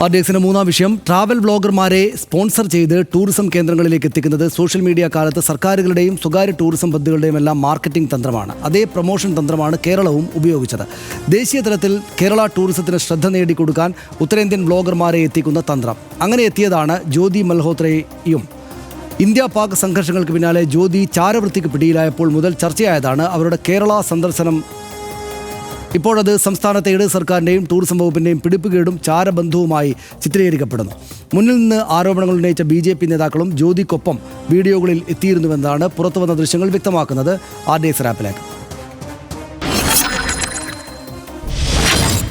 RDXന്റെ മൂന്നാം വിഷയം travel വ്ളോഗർമാരെ sponsor ചെയ്ത് ടൂറിസം കേന്ദ്രങ്ങളിലേക്ക് എത്തിക്കുന്നത് സോഷ്യൽ മീഡിയ കാലത്ത് സർക്കാരുകളുടെയും സ്വകാര്യ ടൂറിസം പദ്ധതികളുടെയും എല്ലാം മാർക്കറ്റിംഗ് തന്ത്രമാണ്. അതേ പ്രൊമോഷൻ തന്ത്രമാണ് കേരളവും ഉപയോഗിച്ചത്. ദേശീയ തലത്തിൽ കേരള ടൂറിസത്തിന് ശ്രദ്ധ നേടിക്കൊടുക്കാൻ ഉത്തരേന്ത്യൻ വ്ളോഗർമാരെ എത്തിക്കുന്ന തന്ത്രം. അങ്ങനെ എത്തിയതാണ് ജ്യോതി മൽഹോത്രയും. ഇന്ത്യ പാക് സംഘർഷങ്ങൾക്ക് പിന്നാലെ ജ്യോതി ചാരവൃത്തിക്ക് പിടിയിലായപ്പോൾ മുതൽ ചർച്ചയായതാണ് അവരുടെ കേരള സന്ദർശനം. ഇപ്പോഴത് സംസ്ഥാനത്തെ ഇടത് സർക്കാരിൻ്റെയും ടൂറിസം വകുപ്പിൻ്റെയും പിടിപ്പുകേടും ചാരബന്ധവുമായി ചിത്രീകരിക്കപ്പെടുന്നു. മുന്നിൽ നിന്ന് ആരോപണങ്ങൾ ഉന്നയിച്ച BJP നേതാക്കളും ജ്യോതിക്കൊപ്പം വീഡിയോകളിൽ എത്തിയിരുന്നുവെന്നാണ് പുറത്തുവന്ന ദൃശ്യങ്ങൾ വ്യക്തമാക്കുന്നത്. RDX ആപ്പിലേക്ക്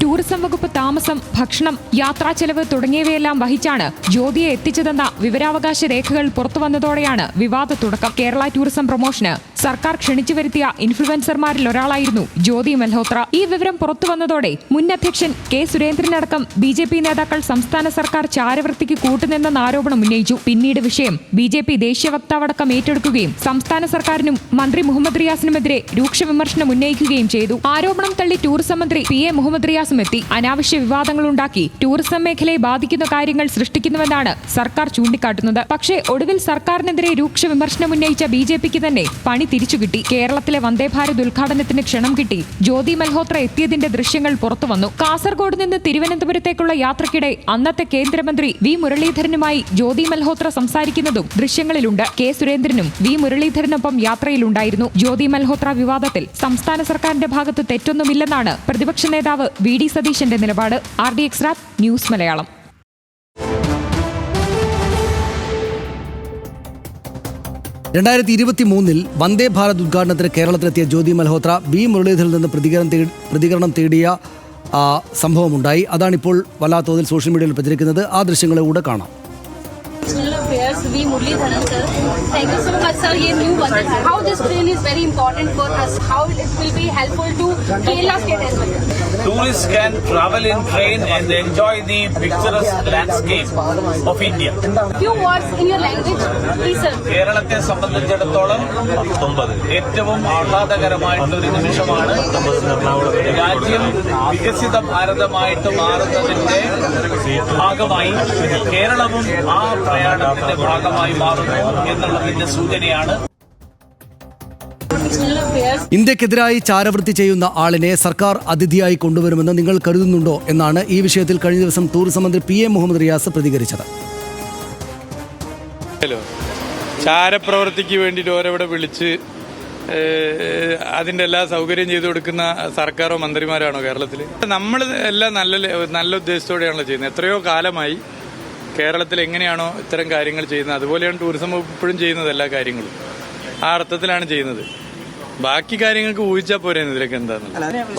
ടൂറിസം വകുപ്പ് താമസം, ഭക്ഷണം, യാത്രാ ചെലവ് തുടങ്ങിയവയെല്ലാം വഹിച്ചാണ് ജ്യോതിയെ എത്തിച്ചതെന്ന വിവരാവകാശ രേഖകൾ പുറത്തുവന്നതോടെയാണ് വിവാദ തുടക്കം. കേരള ടൂറിസം പ്രൊമോഷന് സർക്കാർ ക്ഷണിച്ചു വരുത്തിയ ഇൻഫ്ലുവൻസർമാരിൽ ഒരാളായിരുന്നു ജ്യോതി മൽഹോത്ര. ഈ വിവരം പുറത്തുവന്നതോടെ മുൻ അധ്യക്ഷൻ K. സുരേന്ദ്രനടക്കം BJP നേതാക്കൾ സംസ്ഥാന സർക്കാർ ചാരവൃത്തിക്ക് കൂട്ടുനിന്നെന്ന ആരോപണം ഉന്നയിച്ചു. പിന്നീട് വിഷയം BJP ദേശീയ വക്താവടക്കം ഏറ്റെടുക്കുകയും സംസ്ഥാന സർക്കാരിനും മന്ത്രി മുഹമ്മദ് റിയാസിനുമെതിരെ രൂക്ഷ വിമർശനം ഉന്നയിക്കുകയും ചെയ്തു. ആരോപണം തള്ളി ടൂറിസം മന്ത്രി PA മുഹമ്മദ് റിയാസും എത്തി. അനാവശ്യ വിവാദങ്ങളുണ്ടാക്കി ടൂറിസം മേഖലയെ ബാധിക്കുന്ന കാര്യങ്ങൾ സൃഷ്ടിക്കുന്നുവെന്നാണ് സർക്കാർ ചൂണ്ടിക്കാട്ടുന്നത്. പക്ഷേ ഒടുവിൽ സർക്കാരിനെതിരെ രൂക്ഷ വിമർശനം ഉന്നയിച്ച BJPക്ക് തന്നെ പണി തിരിച്ചു കിട്ടി. കേരളത്തിലെ വന്ദേ ഭാരത് ഉദ്ഘാടനത്തിന് ക്ഷണം കിട്ടി ജ്യോതി മൽഹോത്ര എത്തിയതിന്റെ ദൃശ്യങ്ങൾ പുറത്തുവന്നു. കാസർഗോഡ് നിന്ന് തിരുവനന്തപുരത്തേക്കുള്ള യാത്രക്കിടെ അന്നത്തെ കേന്ദ്രമന്ത്രി V. മുരളീധരനുമായി ജ്യോതി മൽഹോത്ര സംസാരിക്കുന്നതും ദൃശ്യങ്ങളിലുണ്ട്. K. സുരേന്ദ്രനും V. മുരളീധരനൊപ്പം യാത്രയിലുണ്ടായിരുന്നു. ജ്യോതി മൽഹോത്ര വിവാദത്തിൽ സംസ്ഥാന സർക്കാരിന്റെ ഭാഗത്ത് തെറ്റൊന്നുമില്ലെന്നാണ് പ്രതിപക്ഷ നേതാവ് VD സതീശന്റെ നിലപാട്. RDX rap news Malayalam. 2023 Vande Bharat ഉദ്ഘാടനത്തിന് കേരളത്തിലെത്തിയ ജ്യോതി മൽഹോത്ര V. മുരളീധരനിൽ നിന്ന് പ്രതികരണം തേടിയ സംഭവമുണ്ടായി. അതാണിപ്പോൾ വല്ലാത്തോതിൽ സോഷ്യൽ മീഡിയയിൽ പ്രചരിക്കുന്നത്. ആ ദൃശ്യങ്ങളിലൂടെ കാണാം. V. Muralidharan sir, thank you so much sir. ये new one, how this train is very important for us, how it will be helpful to Kerala state as well. Tourists can travel in train and enjoy the picturesque landscape of India. Few words in your language, please sir. കേരളത്തെ സംബന്ധിച്ചിടത്തോളം ഏറ്റവും ആഹ്ലാദകരമായിട്ടുള്ള ഒരു നിമിഷമാണ്. രാജ്യം വികസിത ഭാരതമായിട്ട് മാറുന്നതിന്റെ ഭാഗമായി കേരളവും ആ പ്രയാണത്തിന്റെ ഭാഗമായി മാറുന്നു എന്നുള്ളതിന്റെ സൂചനയാണ്. ഇന്ത്യക്കെതിരായി ചാരവൃത്തി ചെയ്യുന്ന ആളിനെ സർക്കാർ അതിഥിയായി കൊണ്ടുവരുമെന്ന് നിങ്ങൾ കരുതുന്നുണ്ടോ എന്നാണ് ഈ വിഷയത്തിൽ കഴിഞ്ഞ ദിവസം ടൂറിസം മന്ത്രി PA മുഹമ്മദ് റിയാസ് പ്രതികരിച്ചത്. ചാരപ്രവൃത്തിക്ക് വേണ്ടിയിട്ട് ഓരോവിടെ വിളിച്ച് അതിൻ്റെ എല്ലാ സൗകര്യം ചെയ്തു കൊടുക്കുന്ന സർക്കാരോ മന്ത്രിമാരാണോ കേരളത്തിൽ? നമ്മൾ എല്ലാം നല്ല ഉദ്ദേശത്തോടെയാണല്ലോ ചെയ്യുന്നത്. എത്രയോ കാലമായി കേരളത്തിൽ എങ്ങനെയാണോ ഇത്തരം കാര്യങ്ങൾ ചെയ്യുന്നത് അതുപോലെയാണ് ടൂറിസം വകുപ്പ് ഇപ്പോഴും ചെയ്യുന്നത്. എല്ലാ കാര്യങ്ങളും ആ അർത്ഥത്തിലാണ് ചെയ്യുന്നത്. ബാക്കി കാര്യങ്ങൾക്ക് ഊഹിച്ചാൽ പോരെ ഇതിലൊക്കെ എന്താന്ന്.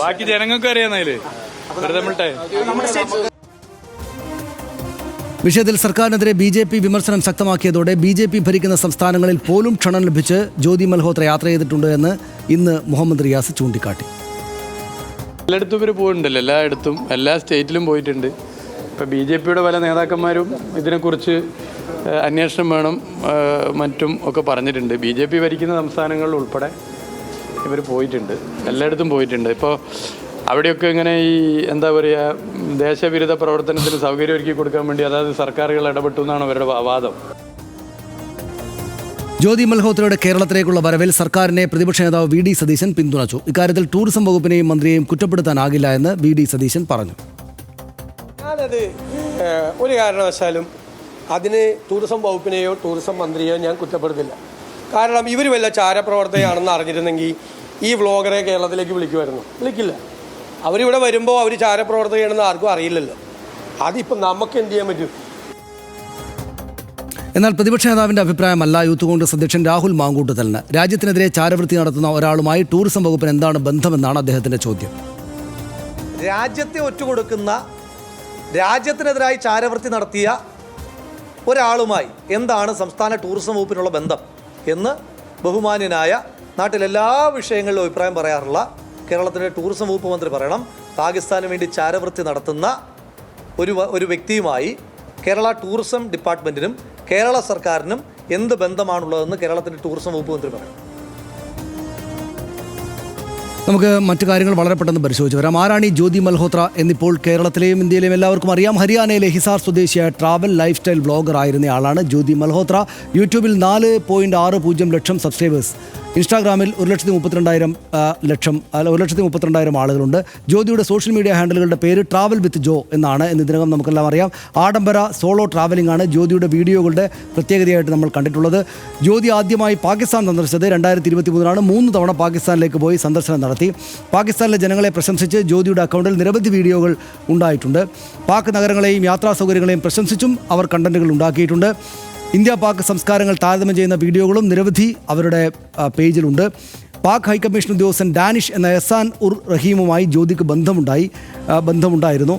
ബാക്കി ജനങ്ങൾക്ക് അറിയാന്നതില് വെറുതെ വിഷയത്തിൽ സർക്കാരിനെതിരെ BJP വിമർശനം ശക്തമാക്കിയതോടെ BJP ഭരിക്കുന്ന സംസ്ഥാനങ്ങളിൽ പോലും ക്ഷണം ലഭിച്ച് ജ്യോതി മൽഹോത്ര യാത്ര ചെയ്തിട്ടുണ്ട് എന്ന് ഇന്ന് മുഹമ്മദ് റിയാസ് ചൂണ്ടിക്കാട്ടി. എല്ലായിടത്തും ഇവർ പോയിട്ടുണ്ടല്ലോ, എല്ലായിടത്തും എല്ലാ സ്റ്റേറ്റിലും പോയിട്ടുണ്ട്. ഇപ്പോൾ BJPയുടെ പല നേതാക്കന്മാരും ഇതിനെക്കുറിച്ച് അന്വേഷണം വേണം മറ്റും ഒക്കെ പറഞ്ഞിട്ടുണ്ട്. BJP ഭരിക്കുന്ന സംസ്ഥാനങ്ങളിൽ ഉൾപ്പെടെ ഇവർ പോയിട്ടുണ്ട്, എല്ലായിടത്തും പോയിട്ടുണ്ട്. ഇപ്പോൾ അവിടെയൊക്കെ ഇങ്ങനെ ഈ എന്താ പറയുക, ദേശവിരുദ്ധ പ്രവർത്തനത്തിന് സൗകര്യം ഒരുക്കി കൊടുക്കാൻ വേണ്ടി അതായത് സർക്കാരുകൾ ഇടപെട്ടു എന്നാണ് അവരുടെ വാദം. ജ്യോതി മൽഹോത്രയുടെ കേരളത്തിലേക്കുള്ള വരവിൽ സർക്കാരിനെ പ്രതിപക്ഷ നേതാവ് VD സതീശൻ പിന്തുണച്ചു. ഇക്കാര്യത്തിൽ ടൂറിസം വകുപ്പിനെയും മന്ത്രിയെയും കുറ്റപ്പെടുത്താനാകില്ല എന്ന് VD സതീശൻ പറഞ്ഞു. ഞാനത് ഒരു കാരണവശാലും അതിന് ടൂറിസം വകുപ്പിനെയോ ടൂറിസം മന്ത്രിയെയോ ഞാൻ കുറ്റപ്പെടുത്തില്ല. കാരണം ഇവർ വല്ല ചാരപ്രവർത്തകയാണെന്ന് അറിഞ്ഞിരുന്നെങ്കിൽ ഈ വ്ളോഗറെ കേരളത്തിലേക്ക് വിളിക്കില്ല. അവരിവിടെ വരുമ്പോൾ അവർ ചാരപ്രവർത്തകയാണെന്ന് ആർക്കും അറിയില്ലല്ലോ. അതിപ്പോൾ നമുക്ക് എന്ത് ചെയ്യാൻ പറ്റും? എന്നാൽ പ്രതിപക്ഷ നേതാവിന്റെ അഭിപ്രായമല്ല യൂത്ത് കോൺഗ്രസ് അധ്യക്ഷൻ രാഹുൽ മാങ്കൂട്ടത്തലിന്. രാജ്യത്തിനെതിരെ ചാരവൃത്തി നടത്തുന്ന ഒരാളുമായി ടൂറിസം വകുപ്പിന് എന്താണ് ബന്ധമെന്നാണ് അദ്ദേഹത്തിന്റെ ചോദ്യം. രാജ്യത്തെ ഒറ്റുകൊടുക്കുന്ന, രാജ്യത്തിനെതിരായി ചാരവൃത്തി നടത്തിയ ഒരാളുമായി എന്താണ് സംസ്ഥാന ടൂറിസം വകുപ്പിനുള്ള ബന്ധം എന്ന് ബഹുമാന്യനായ നാട്ടിലെല്ലാ വിഷയങ്ങളിലും അഭിപ്രായം പറയാറുള്ള കേരളത്തിൻ്റെ ടൂറിസം വകുപ്പ് മന്ത്രി പറയണം. പാകിസ്ഥാന് വേണ്ടി ചാരവൃത്തി നടത്തുന്ന ഒരു വ്യക്തിയുമായി കേരള ടൂറിസം ഡിപ്പാർട്ട്മെൻറ്റിനും കേരള സർക്കാരിനും എന്ത് ബന്ധമാണുള്ളതെന്ന് കേരളത്തിൻ്റെ ടൂറിസം വകുപ്പ് മന്ത്രി പറയണം. നമുക്ക് മറ്റു കാര്യങ്ങൾ വളരെ പെട്ടെന്ന് പരിശോധിച്ച് വരാം. ആരാണ് ഈ ജ്യോതി മൽഹോത്ര എന്നിപ്പോൾ കേരളത്തിലെയും ഇന്ത്യയിലെയും എല്ലാവർക്കും അറിയാം. ഹരിയാനയിലെ ഹിസാർ സ്വദേശിയായ ട്രാവൽ ലൈഫ് സ്റ്റൈൽ വ്ളോഗർ ആയിരുന്ന ആളാണ് ജ്യോതി മൽഹോത്ര. യൂട്യൂബിൽ 4.60 ലക്ഷം സബ്സ്ക്രൈബേഴ്സ്, ഇൻസ്റ്റാഗ്രാമിൽ 1,32,000 ആളുകളുണ്ട്. ജ്യോതിയുടെ സോഷ്യൽ മീഡിയ ഹാൻഡിലുകളുടെ പേര് ട്രാവൽ വിത്ത് ജോ എന്നാണ് എന്ന് ഇതിനകം നമുക്കെല്ലാം അറിയാം. ആഡംബര സോളോ ട്രാവലിംഗ് ആണ് ജ്യോതിയുടെ വീഡിയോകളുടെ പ്രത്യേകതയായിട്ട് നമ്മൾ കണ്ടിട്ടുള്ളത്. ജ്യോതി ആദ്യമായി പാകിസ്ഥാൻ സന്ദർശിച്ചത് 2023 3 തവണ പാകിസ്ഥാനിലേക്ക് പോയി സന്ദർശനം നടത്തി. പാകിസ്ഥാനിലെ ജനങ്ങളെ പ്രശംസിച്ച് ജ്യോതിയുടെ അക്കൗണ്ടിൽ നിരവധി വീഡിയോകൾ ഉണ്ടായിട്ടുണ്ട്. പാക് നഗരങ്ങളെയും യാത്രാ സൗകര്യങ്ങളെയും പ്രശംസിച്ചും അവർ കണ്ടന്റുകൾ ഉണ്ടാക്കിയിട്ടുണ്ട്. ഇന്ത്യ പാക് സംസ്കാരങ്ങൾ താരതമ്യം ചെയ്യുന്ന വീഡിയോകളും നിരവധി അവരുടെ പേജിലുണ്ട്. പാക് ഹൈക്കമ്മീഷൻ ഉദ്യോഗസ്ഥൻ ഡാനിഷ് എന്ന എഹ്സാൻ ഉർ റഹീമുമായി ജ്യോതിക്ക് ബന്ധമുണ്ടായിരുന്നു.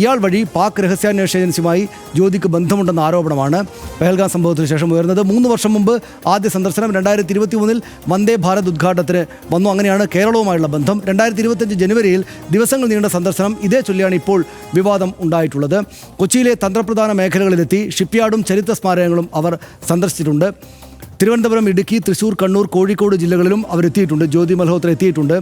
ഇയാൾ വഴി പാക് രഹസ്യാന്വേഷണ ഏജൻസിയുമായി ജ്യോതിക്ക് ബന്ധമുണ്ടെന്ന ആരോപണമാണ് പെഹൽഗാം സംഭവത്തിന് ശേഷം ഉയർന്നത്. 3 വർഷം മുമ്പ് ആദ്യ സന്ദർശനം 2023 വന്ദേ ഭാരത് ഉദ്ഘാടനത്തിന് വന്നു. അങ്ങനെയാണ് കേരളവുമായുള്ള ബന്ധം. 2025 ജനുവരിയിൽ ദിവസങ്ങൾ നീണ്ട സന്ദർശനം. ഇതേ ചൊല്ലിയാണ് ഇപ്പോൾ വിവാദം ഉണ്ടായിട്ടുള്ളത്. കൊച്ചിയിലെ തന്ത്രപ്രധാന മേഖലകളിലെത്തി ഷിപ്പ്യാർഡും ചരിത്ര സ്മാരകങ്ങളും അവർ സന്ദർശിച്ചിട്ടുണ്ട്. തിരുവനന്തപുരം, ഇടുക്കി, തൃശ്ശൂർ, കണ്ണൂർ, കോഴിക്കോട് ജില്ലകളിലും അവരെത്തിയിട്ടുണ്ട്. ജ്യോതി മൽഹോത്ര എത്തിയിട്ടുണ്ട്.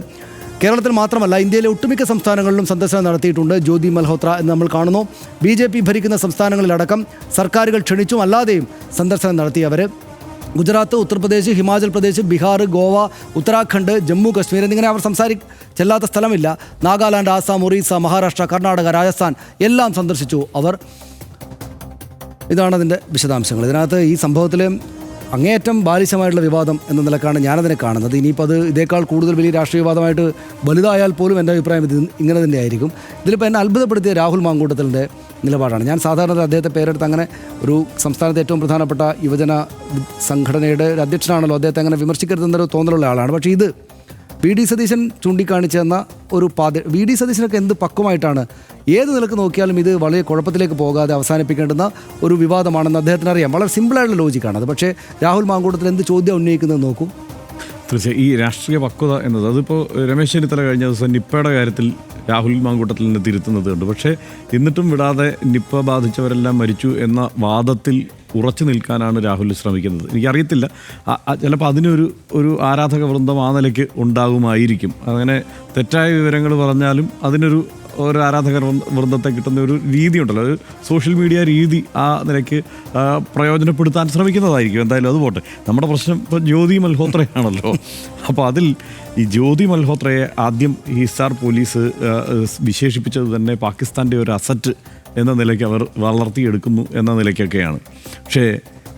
കേരളത്തിൽ മാത്രമല്ല ഇന്ത്യയിലെ ഒട്ടുമിക്ക സംസ്ഥാനങ്ങളിലും സന്ദർശനം നടത്തിയിട്ടുണ്ട് ജ്യോതി മൽഹോത്ര എന്ന് നമ്മൾ കാണുന്നു. BJP ഭരിക്കുന്ന സംസ്ഥാനങ്ങളിലടക്കം സർക്കാരുകൾ ക്ഷണിച്ചും അല്ലാതെയും സന്ദർശനം നടത്തിയവർ ഗുജറാത്ത്, ഉത്തർപ്രദേശ്, ഹിമാചൽ പ്രദേശ്, ബീഹാർ, ഗോവ, ഉത്തരാഖണ്ഡ്, ജമ്മു കശ്മീർ എന്നിങ്ങനെ അവർ ചെല്ലാത്ത സ്ഥലമില്ല. നാഗാലാൻഡ്, ആസാം, ഒറീസ, മഹാരാഷ്ട്ര, കർണാടക, രാജസ്ഥാൻ എല്ലാം സന്ദർശിച്ചു അവർ. ഇതാണ് അതിൻ്റെ വിശദാംശങ്ങൾ. ഇതിനകത്ത് ഈ സംഭവത്തിൽ അങ്ങേയറ്റം ബാലിശമായിട്ടുള്ള വിവാദം എന്ന നിലക്കാണ് ഞാനതിനെ കാണുന്നത്. ഇനിയിപ്പോൾ ഇതേക്കാൾ കൂടുതൽ വലിയ രാഷ്ട്രീയ വിവാദമായിട്ട് വലുതായാൽ പോലും എൻ്റെ അഭിപ്രായം ഇത് ഇങ്ങനെ തന്നെ ആയിരിക്കും. ഇതിലിപ്പോൾ എന്നെ അത്ഭുതപ്പെടുത്തിയ രാഹുൽ മാങ്കൂട്ടത്തിൻ്റെ നിലപാടാണ്. ഞാൻ സാധാരണ അദ്ദേഹത്തെ പേരെടുത്ത് അങ്ങനെ ഒരു സംസ്ഥാനത്തെ ഏറ്റവും പ്രധാനപ്പെട്ട യുവജന സംഘടനയുടെ ഒരു അധ്യക്ഷനാണല്ലോ, അദ്ദേഹത്തെ അങ്ങനെ വിമർശിക്കരുതെന്നൊരു തോന്നലുള്ള ആളാണ്. പക്ഷേ ഇത് VD സതീശൻ ചൂണ്ടിക്കാണിച്ചെന്ന ഒരു VD സതീശനൊക്കെ എന്ത് പക്വമായിട്ടാണ് ഏത് നിലക്ക് നോക്കിയാലും ഇത് വളരെ കുഴപ്പത്തിലേക്ക് പോകാതെ അവസാനിപ്പിക്കേണ്ടുന്ന ഒരു വിവാദമാണെന്ന് അദ്ദേഹത്തിന് അറിയാം. വളരെ സിമ്പിളായിട്ടുള്ള ലോജിക്കാണത്. പക്ഷേ രാഹുൽ മാങ്കൂട്ടത്തിൽ എന്ത് ചോദ്യം ഉന്നയിക്കുന്നത് നോക്കൂ. തീർച്ചയായും ഈ രാഷ്ട്രീയ പക്വത എന്നത് അതിപ്പോൾ രമേശ് ചെന്നിത്തല കഴിഞ്ഞ ദിവസം നിപ്പയുടെ കാര്യത്തിൽ രാഹുൽ മാങ്കൂട്ടത്തിൽ നിന്ന് തിരുത്തുന്നത് ഉണ്ട്. പക്ഷേ എന്നിട്ടും വിടാതെ നിപ്പ ബാധിച്ചവരെല്ലാം മരിച്ചു എന്ന വാദത്തിൽ ഉറച്ചു നിൽക്കാനാണ് രാഹുൽ ശ്രമിക്കുന്നത്. എനിക്കറിയത്തില്ല, ചിലപ്പോൾ അതിനൊരു ആരാധക വൃന്ദം ആ നിലയ്ക്ക് ഉണ്ടാകുമായിരിക്കും. അങ്ങനെ തെറ്റായ വിവരങ്ങൾ പറഞ്ഞാലും അതിനൊരു ആരാധക വൃന്ദത്തെ കിട്ടുന്ന ഒരു രീതി ഉണ്ടല്ലോ, ഒരു സോഷ്യൽ മീഡിയ രീതി ആ നിലയ്ക്ക് പ്രയോജനപ്പെടുത്താൻ ശ്രമിക്കുന്നതായിരിക്കും. എന്തായാലും അത് പോട്ടെ. നമ്മുടെ പ്രശ്നം ഇപ്പോൾ ജ്യോതി മൽഹോത്രയാണല്ലോ. അപ്പോൾ അതിൽ ഈ ജ്യോതി മൽഹോത്രയെ ആദ്യം ഹിസാർ പോലീസ് വിശേഷിപ്പിച്ചത് തന്നെ പാകിസ്ഥാൻ്റെ ഒരു അസറ്റ് എന്ന നിലയ്ക്ക് അവർ വളർത്തിയെടുക്കുന്നു എന്ന നിലയ്ക്കൊക്കെയാണ്. പക്ഷേ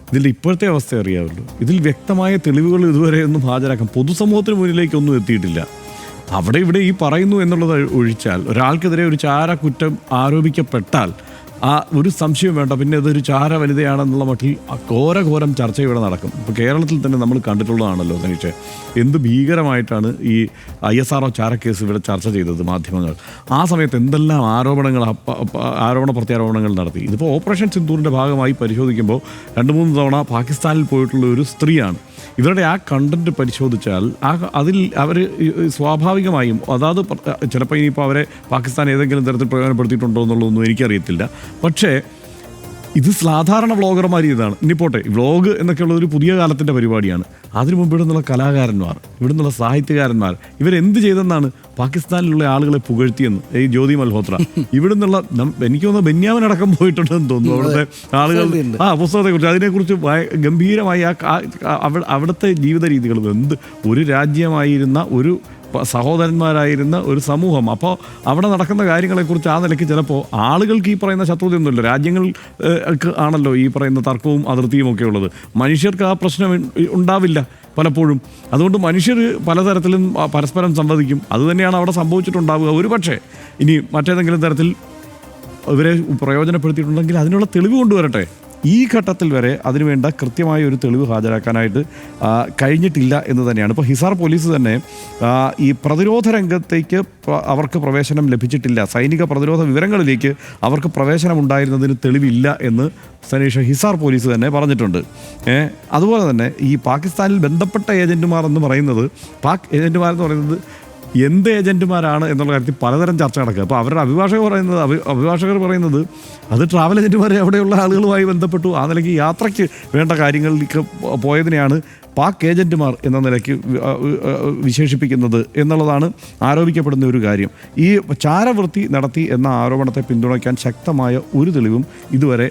ഇതിൻ്റെ ഇപ്പോഴത്തെ അവസ്ഥ അറിയാമല്ലോ. ഇതിൽ വ്യക്തമായ തെളിവുകൾ ഇതുവരെയൊന്നും ഹാജരാക്കാൻ പൊതുസമൂഹത്തിന് മുന്നിലേക്കൊന്നും എത്തിയിട്ടില്ല. അവിടെ ഇവിടെ ഈ പറയുന്നു എന്നുള്ളത് ഒഴിച്ചാൽ ഒരാൾക്കെതിരെ ഒരു ചാര കുറ്റം ആരോപിക്കപ്പെട്ടാൽ ആ ഒരു സംശയം വേണ്ട, പിന്നെ അതൊരു ചാര വനിതയാണെന്നുള്ള മട്ടിൽ ഘോരം ചർച്ച ഇവിടെ നടക്കും. ഇപ്പോൾ കേരളത്തിൽ തന്നെ നമ്മൾ കണ്ടിട്ടുള്ളതാണല്ലോ തനിച്ച് എന്ത് ഭീകരമായിട്ടാണ് ഈ ISRO ചാരക്കേസ് ഇവിടെ ചർച്ച ചെയ്തത് മാധ്യമങ്ങൾ. ആ സമയത്ത് എന്തെല്ലാം ആരോപണ പ്രത്യാരോപണങ്ങൾ നടത്തി. ഇതിപ്പോൾ ഓപ്പറേഷൻ സിന്ദൂറിൻ്റെ ഭാഗമായി പരിശോധിക്കുമ്പോൾ 2-3 തവണ പാകിസ്ഥാനിൽ പോയിട്ടുള്ള ഒരു സ്ത്രീയാണ്. ഇവരുടെ ആ കണ്ടന്റ് പരിശോധിച്ചാൽ അതിൽ അവർ സ്വാഭാവികമായും അതാത് ചിലപ്പോൾ ഇനിയിപ്പോൾ അവരെ പാകിസ്ഥാൻ ഏതെങ്കിലും തരത്തിൽ പ്രയോജനപ്പെടുത്തിയിട്ടുണ്ടോ എന്നുള്ളതൊന്നും എനിക്കറിയത്തില്ല. പക്ഷേ ഇത് സാധാരണ വ്ളോഗർമാർ ഇതാണ്. ഇനിപ്പോട്ടെ, വ്ളോഗ് എന്നൊക്കെയുള്ള ഒരു പുതിയ കാലത്തിൻ്റെ പരിപാടിയാണ്. അതിനു മുമ്പ് ഇവിടെ നിന്നുള്ള കലാകാരന്മാർ, ഇവിടെ നിന്നുള്ള സാഹിത്യകാരന്മാർ ഇവരെന്ത് ചെയ്തെന്നാണ് പാകിസ്ഥാനിലുള്ള ആളുകളെ പുകഴ്ത്തിയെന്ന് ഈ ജ്യോതി മൽഹോത്ര. ഇവിടെ നിന്നുള്ള എനിക്ക് തോന്നുന്നു ബെന്യാമിൻ അടക്കം പോയിട്ടുണ്ടെന്ന് തോന്നുന്നു. അവിടുത്തെ ആളുകൾ പുസ്തകത്തെക്കുറിച്ച് അതിനെക്കുറിച്ച് ഗംഭീരമായി അവിടുത്തെ ജീവിത രീതികളും ഒരു രാജ്യമായിരുന്ന ഒരു സഹോദരന്മാരായിരുന്ന ഒരു സമൂഹം. അപ്പോൾ അവിടെ നടക്കുന്ന കാര്യങ്ങളെക്കുറിച്ച് ആ നിലയ്ക്ക് ചിലപ്പോൾ ആളുകൾക്ക് ഈ പറയുന്ന ശത്രുതയൊന്നുമില്ല. രാജ്യങ്ങൾ ആണല്ലോ ഈ പറയുന്ന തർക്കവും അതിർത്തിയും ഒക്കെ ഉള്ളത്. മനുഷ്യർക്ക് ആ പ്രശ്നം ഉണ്ടാവില്ല പലപ്പോഴും. അതുകൊണ്ട് മനുഷ്യർ പലതരത്തിലും പരസ്പരം സംവദിക്കും. അതുതന്നെയാണ് അവിടെ സംഭവിച്ചിട്ടുണ്ടാവുക. ഒരുപക്ഷെ ഇനി മറ്റേതെങ്കിലും തരത്തിൽ ഇവരെ പ്രയോജനപ്പെടുത്തിയിട്ടുണ്ടെങ്കിൽ അതിനുള്ള തെളിവ് കൊണ്ടുവരട്ടെ. ഈ ഘട്ടത്തിൽ വരെ അതിനുവേണ്ട കൃത്യമായ ഒരു തെളിവ് ഹാജരാക്കാനായിട്ട് കഴിഞ്ഞിട്ടില്ല എന്ന് തന്നെയാണ്. ഇപ്പോൾ ഹിസാർ പോലീസ് തന്നെ ഈ പ്രതിരോധ രംഗത്തേക്ക് അവർക്ക് പ്രവേശനം ലഭിച്ചിട്ടില്ല, സൈനിക പ്രതിരോധ വിവരങ്ങളിലേക്ക് അവർക്ക് പ്രവേശനം ഉണ്ടായിരുന്നതിന് തെളിവില്ല എന്ന് സനീഷ ഹിസാർ പോലീസ് തന്നെ പറഞ്ഞിട്ടുണ്ട്. അതുപോലെ തന്നെ ഈ പാകിസ്ഥാനിൽ ബന്ധപ്പെട്ട ഏജന്റുമാർ എന്ന് പറയുന്നത് എന്ത് ഏജന്റുമാരാണ് എന്നുള്ള കാര്യത്തിൽ പലതരം ചർച്ച നടക്കുക. അപ്പോൾ അവരുടെ അഭിഭാഷകർ പറയുന്നത് അത് ട്രാവൽ ഏജന്റുമാരെ അവിടെയുള്ള ആളുകളുമായി ബന്ധപ്പെട്ടു, ആ നിലയ്ക്ക് യാത്രയ്ക്ക് വേണ്ട കാര്യങ്ങളിലേക്ക് പോയതിനെയാണ് പാക് ഏജന്റുമാർ എന്ന നിലയ്ക്ക് വിശേഷിപ്പിക്കുന്നത് എന്നുള്ളതാണ് ആരോപിക്കപ്പെടുന്ന ഒരു കാര്യം. ഈ ചാരവൃത്തി നടത്തി എന്ന ആരോപണത്തെ പിന്തുണയ്ക്കാൻ ശക്തമായ ഒരു തെളിവും ഇതുവരെ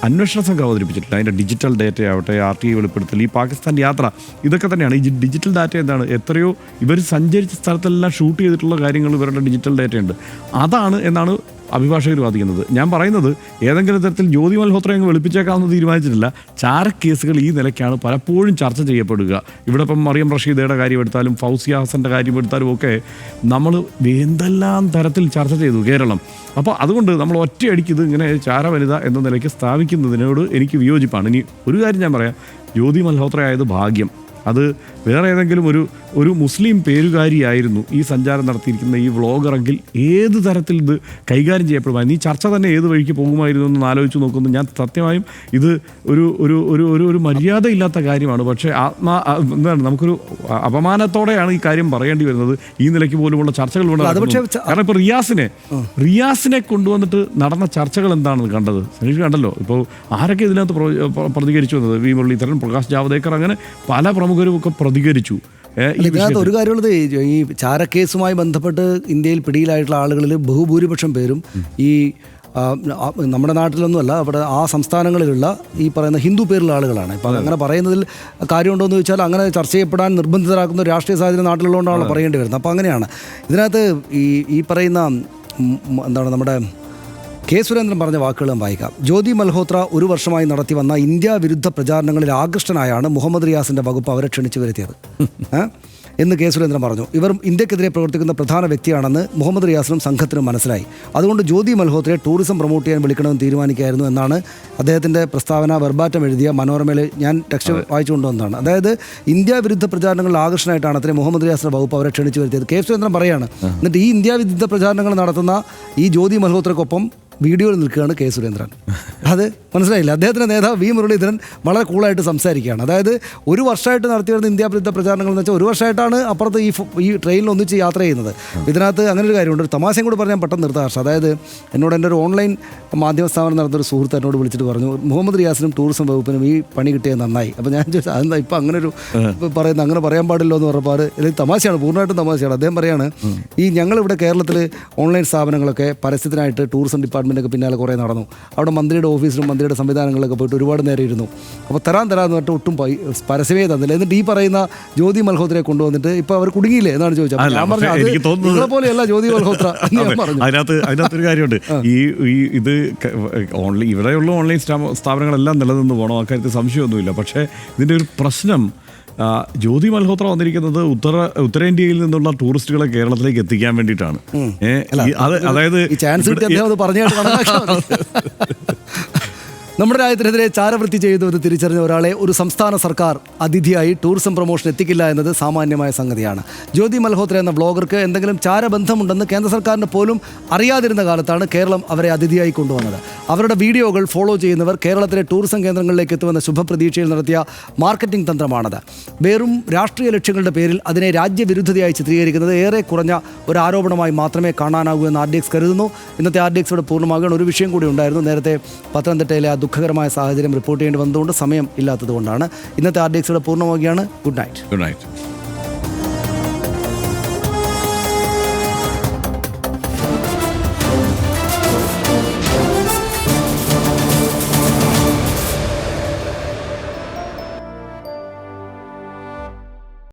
അന്വേഷണ സംഘം അവതരിപ്പിച്ചിട്ടില്ല. അതിൻ്റെ ഡിജിറ്റൽ ഡാറ്റ ആവട്ടെ, RTI വെളിപ്പെടുത്തൽ, ഈ പാകിസ്ഥാൻ യാത്ര, ഇതൊക്കെ തന്നെയാണ്. ഈ ഡിജിറ്റൽ ഡാറ്റ എന്താണ്, എത്രയോ ഇവർ സഞ്ചരിച്ച സ്ഥലത്തെല്ലാം ഷൂട്ട് ചെയ്തിട്ടുള്ള കാര്യങ്ങൾ ഇവരുടെ ഡിജിറ്റൽ ഡാറ്റയുണ്ട്. അതാണ് എന്നാണ് അഭിഭാഷകർ വാദിക്കുന്നത്. ഞാൻ പറയുന്നത് ഏതെങ്കിലും തരത്തിൽ ജ്യോതി മൽഹോത്ര അങ്ങ് വെളുപ്പിച്ചേക്കാമെന്ന് തീരുമാനിച്ചിട്ടില്ല. ചാരക്കേസുകൾ ഈ നിലയ്ക്കാണ് പലപ്പോഴും ചർച്ച ചെയ്യപ്പെടുക. ഇവിടെ ഇപ്പം മറിയം റഷീദയുടെ കാര്യം എടുത്താലും ഫൗസിയ ഹസൻ്റെ കാര്യം എടുത്താലും ഒക്കെ നമ്മൾ എന്തെല്ലാം തരത്തിൽ ചർച്ച ചെയ്തു കേരളം. അപ്പോൾ അതുകൊണ്ട് നമ്മൾ ഒറ്റയടിക്ക് ഇത് ഇങ്ങനെ ചാരവനിത എന്ന നിലയ്ക്ക് സ്ഥാപിക്കുന്നതിനോട് എനിക്ക് വിയോജിപ്പാണ്. ഇനി ഒരു കാര്യം ഞാൻ പറയാം, ജ്യോതി മൽഹോത്ര ആയത് ഭാഗ്യം. അത് വേറെ ഏതെങ്കിലും ഒരു മുസ്ലിം പേരുകാരിയായിരുന്നു ഈ സഞ്ചാരം നടത്തിയിരിക്കുന്ന ഈ വ്ളോഗറെങ്കിൽ ഏത് തരത്തിൽ ഇത് കൈകാര്യം ചെയ്യപ്പെടുമായിരുന്നു, ഈ ചർച്ച തന്നെ ഏത് വഴിക്ക് പോകുമായിരുന്നു എന്ന് ആലോചിച്ച് നോക്കുന്നു. ഞാൻ സത്യമായും ഇത് ഒരു മര്യാദയില്ലാത്ത കാര്യമാണ്. പക്ഷേ എന്താണ് നമുക്കൊരു അപമാനത്തോടെയാണ് ഈ കാര്യം പറയേണ്ടി വരുന്നത്. ഈ നിലയ്ക്ക് പോലുമുള്ള ചർച്ചകൾ കാരണം ഇപ്പോൾ റിയാസിനെ കൊണ്ടുവന്നിട്ട് നടന്ന ചർച്ചകൾ എന്താണെന്ന് കണ്ടത് കണ്ടല്ലോ. ഇപ്പോൾ ആരൊക്കെ ഇതിനകത്ത് പ്രതികരിച്ചു വന്നത്, വി മുരളീധരൻ, പ്രകാശ് ജാവ്ദേക്കർ, അങ്ങനെ പല പ്രമുഖരും ഒക്കെ പ്രതികരിച്ചു. ഇതിനകത്ത് ഒരു കാര്യമുള്ളത്, ഈ ചാരക്കേസുമായി ബന്ധപ്പെട്ട് ഇന്ത്യയിൽ പിടിയിലായിട്ടുള്ള ആളുകളിൽ ബഹുഭൂരിപക്ഷം പേരും ഈ നമ്മുടെ നാട്ടിലൊന്നുമല്ല, അവിടെ ആ സംസ്ഥാനങ്ങളിലുള്ള ഈ പറയുന്ന ഹിന്ദു പേരുള്ള ആളുകളാണ്. ഇപ്പം അങ്ങനെ പറയുന്നതിൽ കാര്യമുണ്ടോ എന്ന് ചോദിച്ചാൽ അങ്ങനെ ചർച്ച ചെയ്യപ്പെടാൻ നിർബന്ധിതരാക്കുന്ന രാഷ്ട്രീയ സാഹചര്യം നാട്ടിലുള്ളതുകൊണ്ടാണ് പറയേണ്ടി വരുന്നത്. അപ്പോൾ അങ്ങനെയാണ് ഇതിനകത്ത് ഈ പറയുന്ന എന്താണ് നമ്മുടെ കെ. സുരേന്ദ്രൻ പറഞ്ഞ വാക്കുകൾ ഞാൻ വായിക്കാം. ജ്യോതി മൽഹോത്ര ഒരു വർഷമായി നടത്തി വന്ന ഇന്ത്യ വിരുദ്ധ പ്രചാരണങ്ങളിൽ ആകൃഷ്ടനായാണ് മുഹമ്മദ് റിയാസിൻ്റെ വകുപ്പ് അവരെ ക്ഷണിച്ചു വരുത്തിയത് എന്ന് കെ. സുരേന്ദ്രൻ പറഞ്ഞു. ഇവർ ഇന്ത്യക്കെതിരെ പ്രവർത്തിക്കുന്ന പ്രധാന വ്യക്തിയാണെന്ന് മുഹമ്മദ് റിയാസിനും സംഘത്തിനും മനസ്സിലായി. അതുകൊണ്ട് ജ്യോതി മൽഹോത്രയെ ടൂറിസം പ്രൊമോട്ട് ചെയ്യാൻ വിളിക്കണമെന്ന് തീരുമാനിക്കുകയായിരുന്നു എന്നാണ് അദ്ദേഹത്തിൻ്റെ പ്രസ്താവന വെർബാറ്റം എഴുതിയ മനോരമയിൽ ഞാൻ ടെക്സ്റ്റ് വായിച്ചു കൊണ്ടുവന്നതാണ്. അതായത് ഇന്ത്യ വിരുദ്ധ പ്രചാരണങ്ങളിൽ ആകർഷണമായിട്ടാണ് അത്രയും മുഹമ്മദ് റിയാസിൻ്റെ വകുപ്പ് അവരെ ക്ഷണിച്ചു വരുത്തിയത്. കെ. സുരേന്ദ്രൻ പറയാണ്. എന്നിട്ട് ഈ ഇന്ത്യ വിരുദ്ധ പ്രചാരണങ്ങൾ നടത്തുന്ന ഈ ജ്യോതി മൽഹോത്രയ്ക്കൊപ്പം വീഡിയോയിൽ നിൽക്കുകയാണ് കെ. സുരേന്ദ്രൻ. അത് മനസ്സിലായില്ല. അദ്ദേഹത്തിൻ്റെ നേതാവ് വി മുരളീധരൻ വളരെ കൂളായിട്ട് സംസാരിക്കുകയാണ്. അതായത് ഒരു വർഷമായിട്ട് നടത്തി വരുന്ന ഇന്ത്യ വിരുദ്ധ പ്രചാരണങ്ങൾ എന്ന് വെച്ചാൽ ഒരു വർഷമായിട്ടാണ് അപ്പുറത്ത് ഈ ട്രെയിനിൽ ഒന്നിച്ച് യാത്ര ചെയ്യുന്നത്. ഇതിനകത്ത് അങ്ങനെ ഒരു കാര്യമുണ്ട്. ഒരു തമാശയും കൂടി പറഞ്ഞാൽ പെട്ടെന്ന് നിർത്താം. അതായത് എന്നോട് എൻ്റെ ഒരു ഓൺലൈൻ മാധ്യമ സ്ഥാപനം നടന്നൊരു സുഹൃത്ത് എന്നോട് വിളിച്ചിട്ട് പറഞ്ഞു, മുഹമ്മദ് റിയാസിനും ടൂറിസം വകുപ്പിനും ഈ പണി കിട്ടിയത് നന്നായി. അപ്പോൾ ഞാൻ ചോദിച്ചാൽ അതെന്താ ഇപ്പം അങ്ങനെ ഒരു പറയുന്നത്, അങ്ങനെ പറയാൻ പാടില്ലോ എന്ന് പറഞ്ഞപ്പോൾ അല്ലെങ്കിൽ തമാശയാണ്, പൂർണ്ണമായിട്ടും തമാശയാണ്. അദ്ദേഹം പറയാണ്, ഈ ഞങ്ങളിവിടെ കേരളത്തിൽ ഓൺലൈൻ സ്ഥാപനങ്ങളൊക്കെ പരസ്യത്തിനായിട്ട് ടൂറിസം ഡിപ്പാർട്ട്മെൻറ്റൊക്കെ പിന്നാലെ കുറേ നടന്നു. അവിടെ മന്ത്രിയുടെ ഓഫീസിലും മന്ത്രിയുടെ സംവിധാനങ്ങളിലൊക്കെ പോയിട്ട് ഒരുപാട് നേരം ഇരുന്നു. അപ്പോൾ തരാമെന്ന് പറഞ്ഞിട്ട് ഒട്ടും പരസ്യമേ തന്നില്ല. എന്നിട്ട് ഈ പറയുന്ന ജ്യോതി മൽഹോത്രയെ കൊണ്ടുവന്നിട്ട് ഇപ്പോൾ അവർ കുടുങ്ങിയില്ലേ എന്നാണ് ചോദിച്ചത്. ഞാൻ പറഞ്ഞു അതുപോലെയല്ല ജ്യോതി മൽഹോത്ര. അതിനകത്തൊരു കാര്യമുണ്ട്. ഇത് ഇവിടെയുള്ള ഓൺലൈൻ സ്ഥാപനങ്ങളെല്ലാം നിലനിന്ന് പോകണം, അക്കാര്യത്തിൽ സംശയമൊന്നുമില്ല. പക്ഷേ ഇതിൻ്റെ ഒരു പ്രശ്നം, ജ്യോതി മൽഹോത്ര വന്നിരിക്കുന്നത് ഉത്തരേന്ത്യയിൽ നിന്നുള്ള ടൂറിസ്റ്റുകളെ കേരളത്തിലേക്ക് എത്തിക്കാൻ വേണ്ടിയിട്ടാണ്. അതായത് നമ്മുടെ രാജ്യത്തിനെതിരെ ചാരവൃത്തി ചെയ്തുവെന്ന് തിരിച്ചറിഞ്ഞ ഒരാളെ ഒരു സംസ്ഥാന സർക്കാർ അതിഥിയായി ടൂറിസം പ്രൊമോഷൻ എത്തിക്കില്ല എന്നത് സാമാന്യമായ സംഗതിയാണ്. ജ്യോതി മൽഹോത്ര എന്ന വ്ളോഗർക്ക് എന്തെങ്കിലും ചാരബന്ധമുണ്ടെന്ന് കേന്ദ്ര സർക്കാരിന് പോലും അറിയാതിരുന്ന കാലത്താണ് കേരളം അവരെ അതിഥിയായി കൊണ്ടുവന്നത്. അവരുടെ വീഡിയോകൾ ഫോളോ ചെയ്യുന്നവർ കേരളത്തിലെ ടൂറിസം കേന്ദ്രങ്ങളിലേക്ക് എത്തുമെന്ന ശുഭപ്രതീക്ഷയിൽ നടത്തിയ മാർക്കറ്റിംഗ് തന്ത്രമാണത്. വെറും രാഷ്ട്രീയ ലക്ഷ്യങ്ങളുടെ പേരിൽ അതിനെ രാജ്യവിരുദ്ധതയായി ചിത്രീകരിക്കുന്നത് ഏറെ കുറഞ്ഞ ഒരു ആരോപണമായി മാത്രമേ കാണാനാകൂ എന്ന് RDX കരുതുന്നു. ഇന്നത്തെ RDX ഇവിടെ പൂർണ്ണമാകുകയാണ്. ഒരു വിഷയം കൂടി ഉണ്ടായിരുന്നു. നേരത്തെ പത്തനംതിട്ടയിലെ ദുഃഖകരമായ സാഹചര്യം റിപ്പോർട്ട് ചെയ്യേണ്ടി വന്നതുകൊണ്ട് സമയം ഇല്ലാത്തതുകൊണ്ടാണ്. ഇന്നത്തെ RDX ഇവിടെ പൂർണ്ണമാവുകയാണ്. Good night.